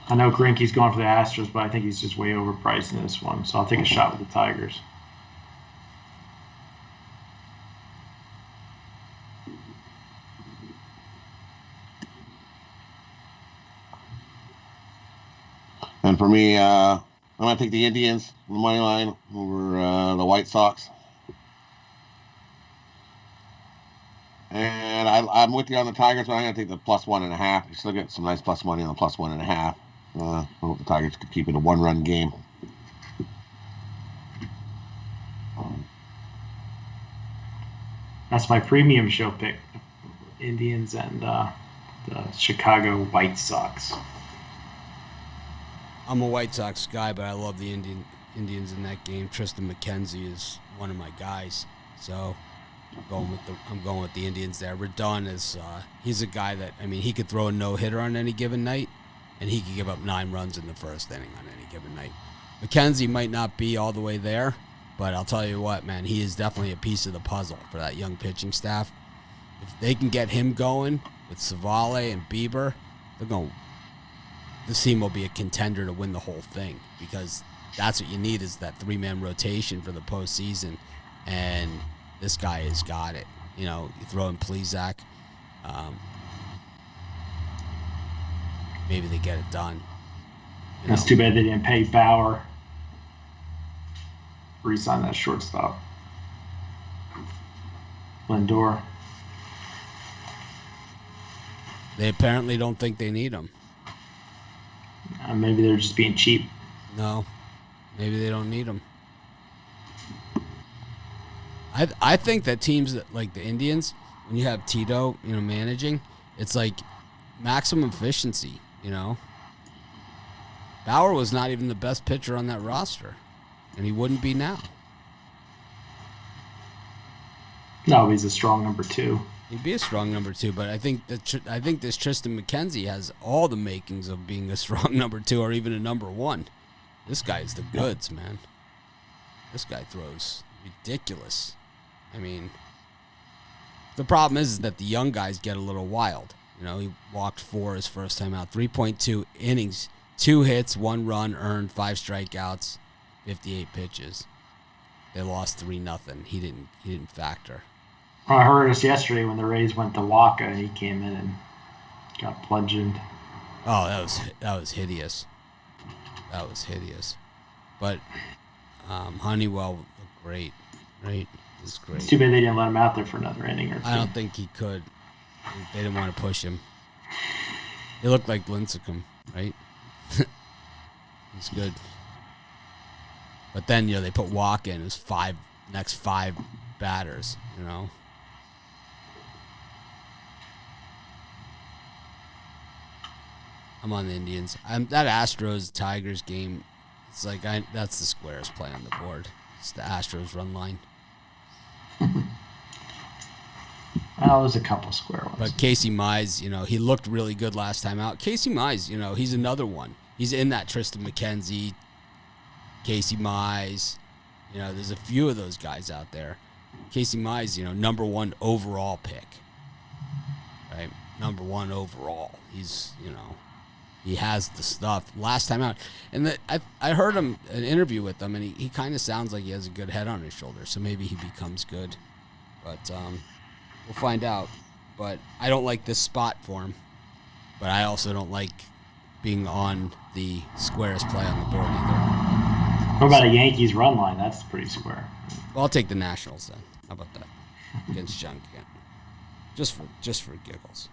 [SPEAKER 3] I know Greinke's going for the Astros, but I think he's just way overpriced in this one. So I'll take a shot with the Tigers.
[SPEAKER 2] And for me, I'm going to take the Indians on the money line over the White Sox. And I'm with you on the Tigers, but I'm going to take the plus 1.5. You still get some nice plus money on the plus 1.5. I hope the Tigers could keep it a 1-run game.
[SPEAKER 3] That's my premium show pick. Indians and the Chicago White Sox.
[SPEAKER 1] I'm a White Sox guy, but I love the Indians in that game. Tristan McKenzie is one of my guys, so I'm going with the Indians there. Rodon is he's a guy that, I mean, he could throw a no-hitter on any given night, and he could give up 9 runs in the first inning on any given night. McKenzie might not be all the way there, but I'll tell you what, man, he is definitely a piece of the puzzle for that young pitching staff. If they can get him going with Savale and Bieber, this team will be a contender to win the whole thing, because that's what you need, is that 3-man rotation for the postseason, and this guy has got it. You know, you throw in Plesac, maybe they get it done.
[SPEAKER 3] That's too bad they didn't pay Bauer. Re-sign that shortstop. Lindor.
[SPEAKER 1] They apparently don't think they need him.
[SPEAKER 3] Maybe they're just being cheap.
[SPEAKER 1] No, maybe they don't need him. I think that teams that, like the Indians, when you have Tito, managing, it's like maximum efficiency, Bauer was not even the best pitcher on that roster, and he wouldn't be now.
[SPEAKER 3] No, he's a strong number 2.
[SPEAKER 1] He'd be a strong number 2, but I think this Tristan McKenzie has all the makings of being a strong number 2 or even a number 1. This guy's the goods, man. This guy throws ridiculous. I mean, the problem is that the young guys get a little wild. He walked 4 his first time out, 3.2 innings, 2 hits, 1 run earned, 5 strikeouts, 58 pitches. They lost 3-0. He didn't factor.
[SPEAKER 3] I heard us yesterday when the Rays went to Waka and he came in and got bludgeoned.
[SPEAKER 1] Oh, that was hideous. That was hideous. But Honeywell looked great, right? It was great.
[SPEAKER 3] It's too bad they didn't let him out there for another inning or 2.
[SPEAKER 1] I don't think he could. They didn't want to push him. He looked like Lincecum, right? He's good. But then, they put Walker in as next 5 batters, I'm on the Indians. That Astros-Tigers game, it's like that's the squarest play on the board. It's the Astros run line.
[SPEAKER 3] Well, there's a couple square ones.
[SPEAKER 1] But Casey Mize, he looked really good last time out. Casey Mize, he's another one. He's in that Tristan McKenzie, Casey Mize. There's a few of those guys out there. Casey Mize, number 1 overall pick. Right? Number 1 overall. He's, he has the stuff. Last time out. And I heard him, an interview with him, and he kind of sounds like he has a good head on his shoulder. So maybe he becomes good. But we'll find out. But I don't like this spot for him. But I also don't like being on the squarest play on the board either.
[SPEAKER 3] What about a Yankees run line? That's pretty square.
[SPEAKER 1] Well, I'll take the Nationals then. How about that? Against John Kent. Just for giggles.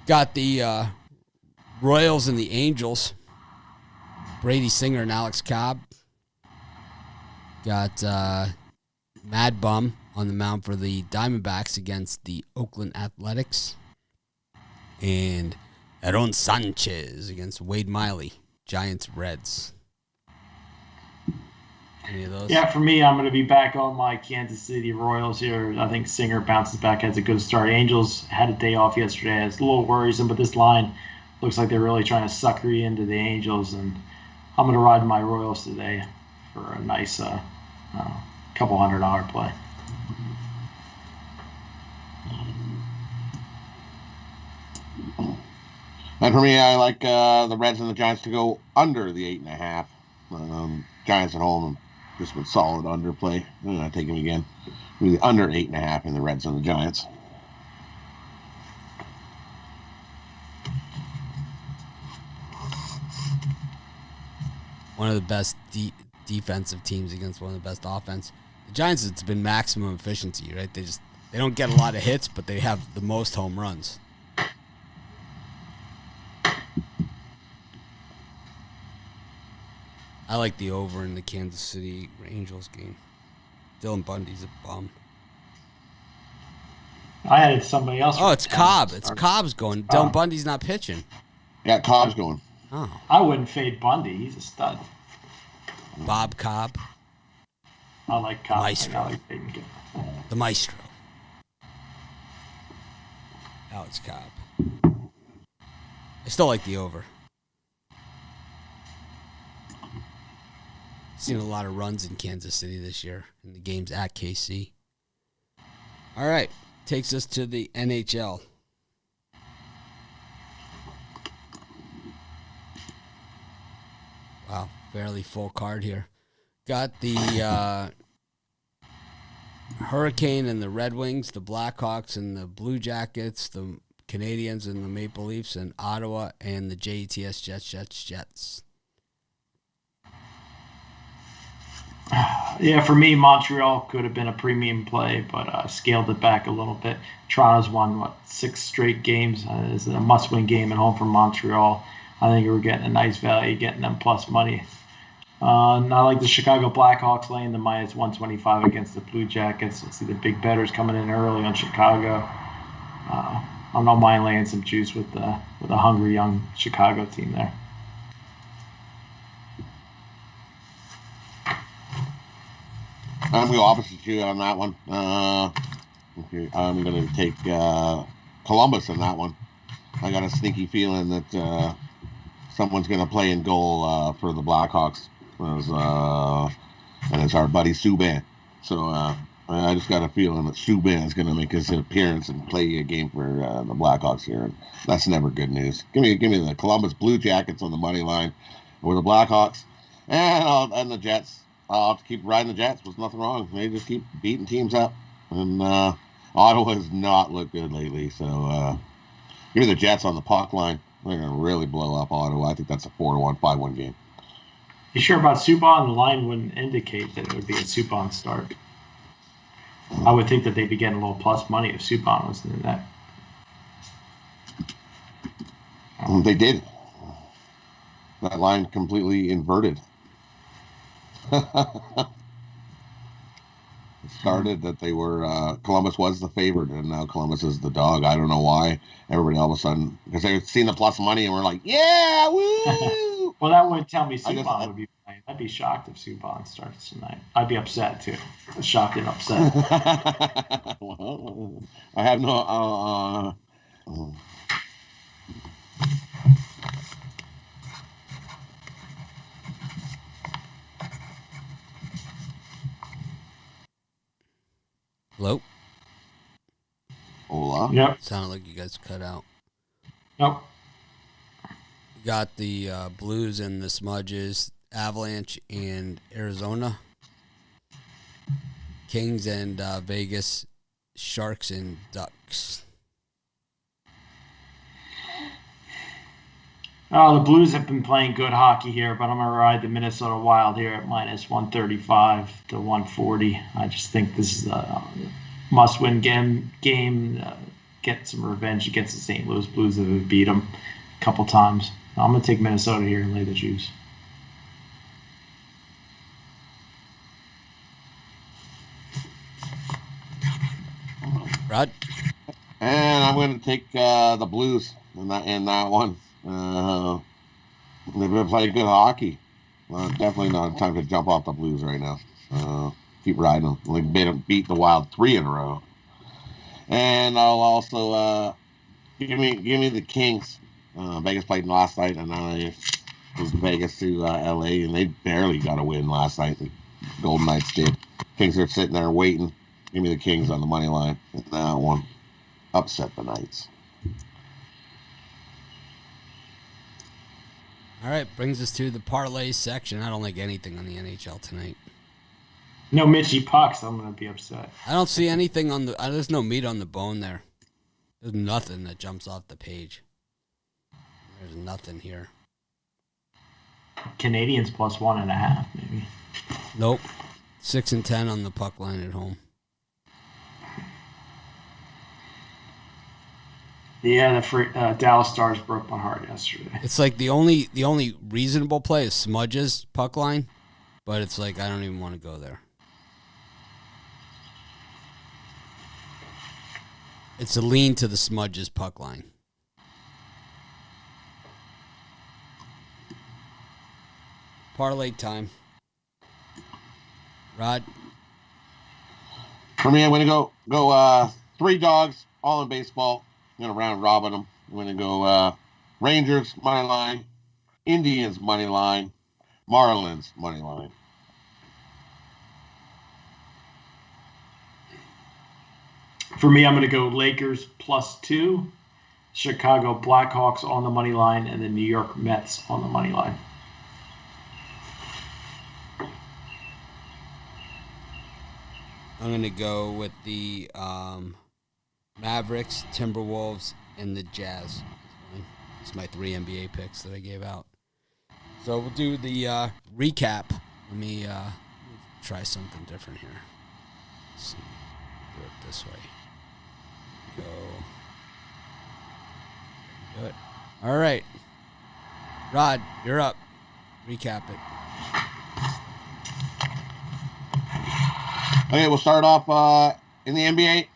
[SPEAKER 1] Got the Royals and the Angels. Brady Singer and Alex Cobb. Got Mad Bum on the mound for the Diamondbacks against the Oakland Athletics. And Aaron Sanchez against Wade Miley. Giants, Reds. Any of those?
[SPEAKER 3] Yeah, for me, I'm going to be back on my Kansas City Royals here. I think Singer bounces back, has a good start. Angels had a day off yesterday. It's a little worrisome, but this line looks like they're really trying to sucker you into the Angels. And I'm going to ride my Royals today for a nice couple $100 play.
[SPEAKER 2] And for me, I like the Reds and the Giants to go under the 8.5. Giants at home, just with solid underplay. I'm going to take them again. Under 8.5 in the Reds and the Giants.
[SPEAKER 1] One of the best defensive teams against one of the best offense. The Giants, it's been maximum efficiency, right? They don't get a lot of hits, but they have the most home runs. I like the over in the Kansas City Angels game. Dylan Bundy's a bum.
[SPEAKER 3] I had somebody else.
[SPEAKER 1] Oh, it's Cobb. It's Cobb's going. Dylan Bundy's not pitching.
[SPEAKER 2] Yeah, Cobb's going.
[SPEAKER 1] Oh.
[SPEAKER 3] I wouldn't fade Bundy. He's a stud.
[SPEAKER 1] Bob Cobb.
[SPEAKER 3] I like Cobb.
[SPEAKER 1] Maestro.
[SPEAKER 3] I like fading him.
[SPEAKER 1] The Maestro. Alex Cobb. I still like the over. Seen a lot of runs in Kansas City this year in the games at KC. All right. Takes us to the NHL. Wow. Fairly full card here. Got the Hurricane and the Red Wings, the Blackhawks and the Blue Jackets, the Canadians and the Maple Leafs, and Ottawa and the JETS Jets.
[SPEAKER 3] Yeah, for me, Montreal could have been a premium play, but scaled it back a little bit. Toronto's won, 6 straight games. It's a must-win game at home for Montreal. I think we're getting a nice value, getting them plus money. And I like the Chicago Blackhawks laying the minus 125 against the Blue Jackets. I see the big bettors coming in early on Chicago. I don't mind laying some juice with a hungry young Chicago team there.
[SPEAKER 2] I'm going to go opposite you on that one. I'm going to take Columbus in that one. I got a sneaky feeling that someone's going to play in goal for the Blackhawks. And it's our buddy Subban. So I just got a feeling that Subban is going to make his appearance and play a game for the Blackhawks here. And that's never good news. Give me the Columbus Blue Jackets on the money line with the Blackhawks and the Jets. I'll have to keep riding the Jets. There's nothing wrong. They just keep beating teams up. And Ottawa has not looked good lately. So give me the Jets on the puck line. They're going to really blow up Ottawa. I think that's a 4-1, 5-1 game.
[SPEAKER 3] You sure about Subban? The line wouldn't indicate that it would be a Subban start. I would think that they'd be getting a little plus money if Subban was in that.
[SPEAKER 2] They did. That line completely inverted. It started that they were Columbus was the favorite, and now Columbus is the dog. I don't know why. Everybody all of a sudden, because they've seen the plus money and we're like, yeah, woo!
[SPEAKER 3] Well, that wouldn't tell me Subban would be playing. I'd be shocked if Subban starts tonight. I'd be upset too. Shocked and upset.
[SPEAKER 2] Well, I have no.
[SPEAKER 1] Hello?
[SPEAKER 2] Hola.
[SPEAKER 3] Yep.
[SPEAKER 1] Sounded like you guys cut out.
[SPEAKER 3] Nope.
[SPEAKER 1] Got the Blues and the Smudges, Avalanche and Arizona, Kings and Vegas, Sharks and Ducks.
[SPEAKER 3] Oh, the Blues have been playing good hockey here, but I'm going to ride the Minnesota Wild here at minus 135 to 140. I just think this is a must-win game. Get some revenge against the St. Louis Blues that have beat them a couple times. I'm going to take Minnesota here and lay the juice.
[SPEAKER 2] Rod? And I'm going to take the Blues in that one. They've been playing good hockey. Definitely not time to jump off the Blues right now. Keep riding them. They made them beat the Wild 3 in a row. And I'll also give me the Kings. Vegas played last night, and now it was Vegas to LA, and they barely got a win last night. The Golden Knights did. Kings are sitting there waiting. Give me the Kings on the money line. And that one upset the Knights.
[SPEAKER 1] All right, brings us to the parlay section. I don't like anything on the NHL tonight.
[SPEAKER 3] No Mitchie Pucks, I'm going to be upset.
[SPEAKER 1] I don't see anything on the. There's no meat on the bone there. There's nothing that jumps off the page. There's nothing here.
[SPEAKER 3] Canadians plus 1.5, maybe.
[SPEAKER 1] Nope. 6 and 10 on the puck line at home.
[SPEAKER 3] Yeah, the Dallas Stars broke my heart yesterday.
[SPEAKER 1] It's like the only reasonable play is Smudges puck line, but it's like I don't even want to go there. It's a lean to the smudges puck line. Parlay time. Rod?
[SPEAKER 2] For me, I'm going to go 3 dogs, all in baseball. I'm going to round robin them. I'm going to go Rangers, money line. Indians, money line. Marlins, money line.
[SPEAKER 3] For me, I'm going to go Lakers +2, Chicago Blackhawks on the money line, and the New York Mets on the money line.
[SPEAKER 1] I'm going to go with the Mavericks, Timberwolves, and the Jazz. It's my 3 NBA picks that I gave out. So we'll do the recap. Let me try something different here. Let's see. Do it this way. Go. Do it. All right. Rod, you're up. Recap it.
[SPEAKER 2] Okay, we'll start off in the NBA.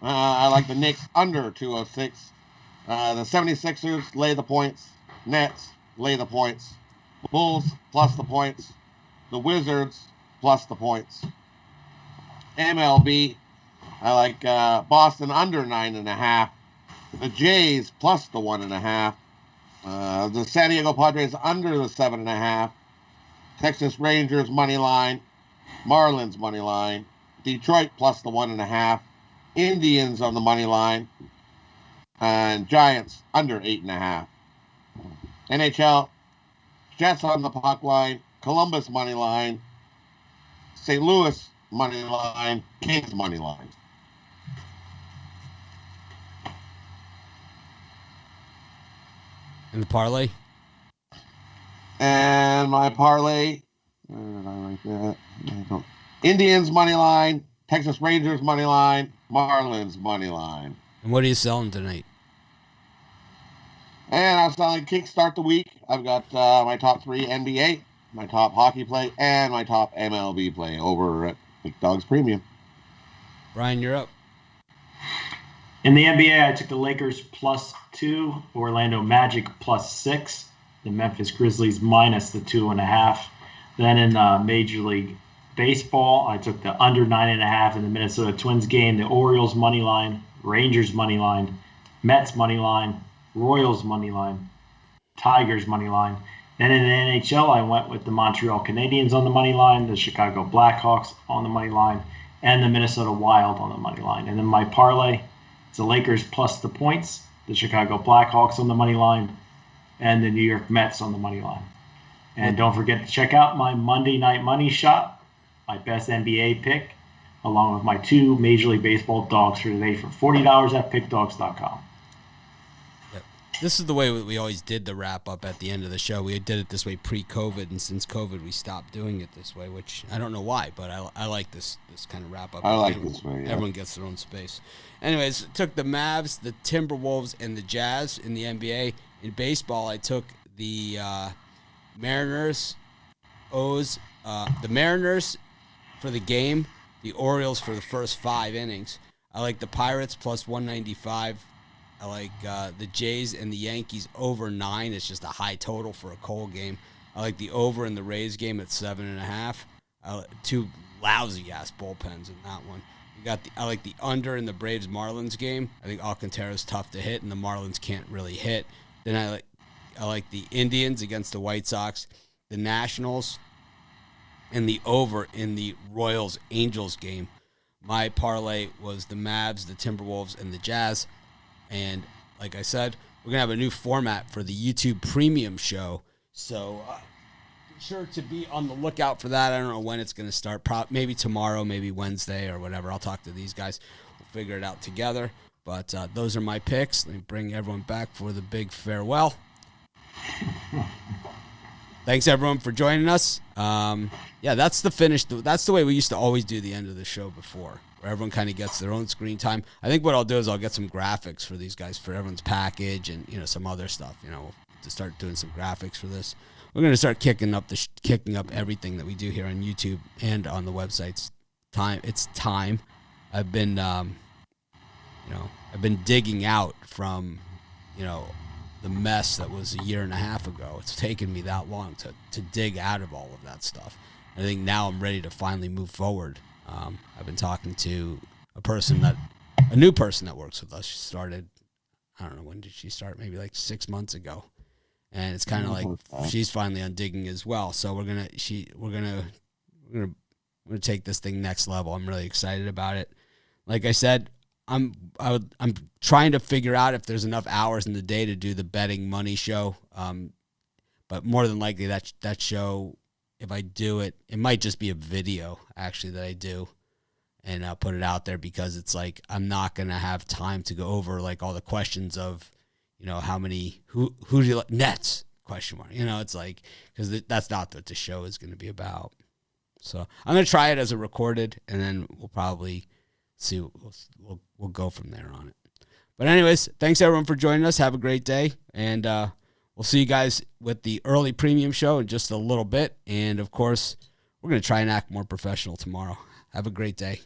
[SPEAKER 2] I like the Knicks under 206. The 76ers lay the points. Nets lay the points. Bulls plus the points. The Wizards plus the points. MLB, I like Boston under 9.5. The Jays plus the 1.5. The San Diego Padres under the 7.5. Texas Rangers money line. Marlins money line. Detroit plus the 1.5. Indians on the money line. And Giants under 8.5. NHL, Jets on the puck line. Columbus money line. St. Louis money line. Kings money line.
[SPEAKER 1] And the parlay?
[SPEAKER 2] And my parlay, where did I write that? I don't. Indians money line, Texas Rangers money line, Marlins money line.
[SPEAKER 1] And what are you selling tonight?
[SPEAKER 2] And I'm selling kickstart the week. I've got my top 3 NBA, my top hockey play, and my top MLB play over at Big Dogs Premium.
[SPEAKER 1] Brian, you're up.
[SPEAKER 3] In the NBA, I took the Lakers +2, Orlando Magic +6, the Memphis Grizzlies minus the 2.5. Then in Major League Baseball, I took the under 9.5 in the Minnesota Twins game, the Orioles money line, Rangers money line, Mets money line, Royals money line, Tigers money line. Then in the NHL, I went with the Montreal Canadiens on the money line, the Chicago Blackhawks on the money line, and the Minnesota Wild on the money line. And then my parlay, it's the Lakers plus the points, the Chicago Blackhawks on the money line, and the New York Mets on the money line. And don't forget to check out my Monday Night Money Shot, my best NBA pick, along with my 2 Major League Baseball dogs for today for $40 at pickdogs.com.
[SPEAKER 1] Yep. This is the way we always did the wrap up at the end of the show. We did it this way pre-COVID, and since COVID, we stopped doing it this way, which I don't know why, but I like this kind of wrap up.
[SPEAKER 2] I like this way, yeah.
[SPEAKER 1] Everyone gets their own space. Anyways, took the Mavs, the Timberwolves, and the Jazz in the NBA. In baseball, I took the Mariners, the Mariners for the game, the Orioles for the first 5 innings. I like the Pirates plus 195. I like the Jays and the Yankees over 9. It's just a high total for a Cole game. I like the over in the Rays game at 7.5. 2 lousy ass bullpens in that one. I like the under in the Braves Marlins game. I think Alcantara's tough to hit, and the Marlins can't really hit. Then I like the Indians against the White Sox, the Nationals, and the over in the Royals-Angels game. My parlay was the Mavs, the Timberwolves, and the Jazz. And like I said, we're going to have a new format for the YouTube Premium show. So be sure to be on the lookout for that. I don't know when it's going to start. Maybe tomorrow, maybe Wednesday or whatever. I'll talk to these guys. We'll figure it out together. But those are my picks. Let me bring everyone back for the big farewell. Thanks, everyone, for joining us. Yeah, that's the finish. That's the way we used to always do the end of the show before, where everyone kind of gets their own screen time. I think what I'll do is I'll get some graphics for these guys for everyone's package and, some other stuff, to start doing some graphics for this. We're going to start kicking up everything that we do here on YouTube and on the websites. It's time. I've been, I've been digging out from, the mess that was a year and a half ago. It's taken me that long to dig out of all of that stuff. I think now I'm ready to finally move forward. I've been talking to a new person that works with us. She started, I don't know, when did she start? Maybe like 6 months ago. And it's kind of like she's finally undigging as well. So we're gonna take this thing next level. I'm really excited about it. Like I said, I'm trying to figure out if there's enough hours in the day to do the betting money show. But more than likely that show, if I do it, it might just be a video actually that I do, and I'll put it out there because it's like I'm not gonna have time to go over like all the questions of, how many who do you like Nets ? It's like, because that's not what the show is going to be about. So I'm going to try it as a recorded, and then we'll probably see. We'll go from there on it. But anyways, thanks everyone for joining us. Have a great day, and we'll see you guys with the early premium show in just a little bit. And of course, we're going to try and act more professional tomorrow. Have a great day.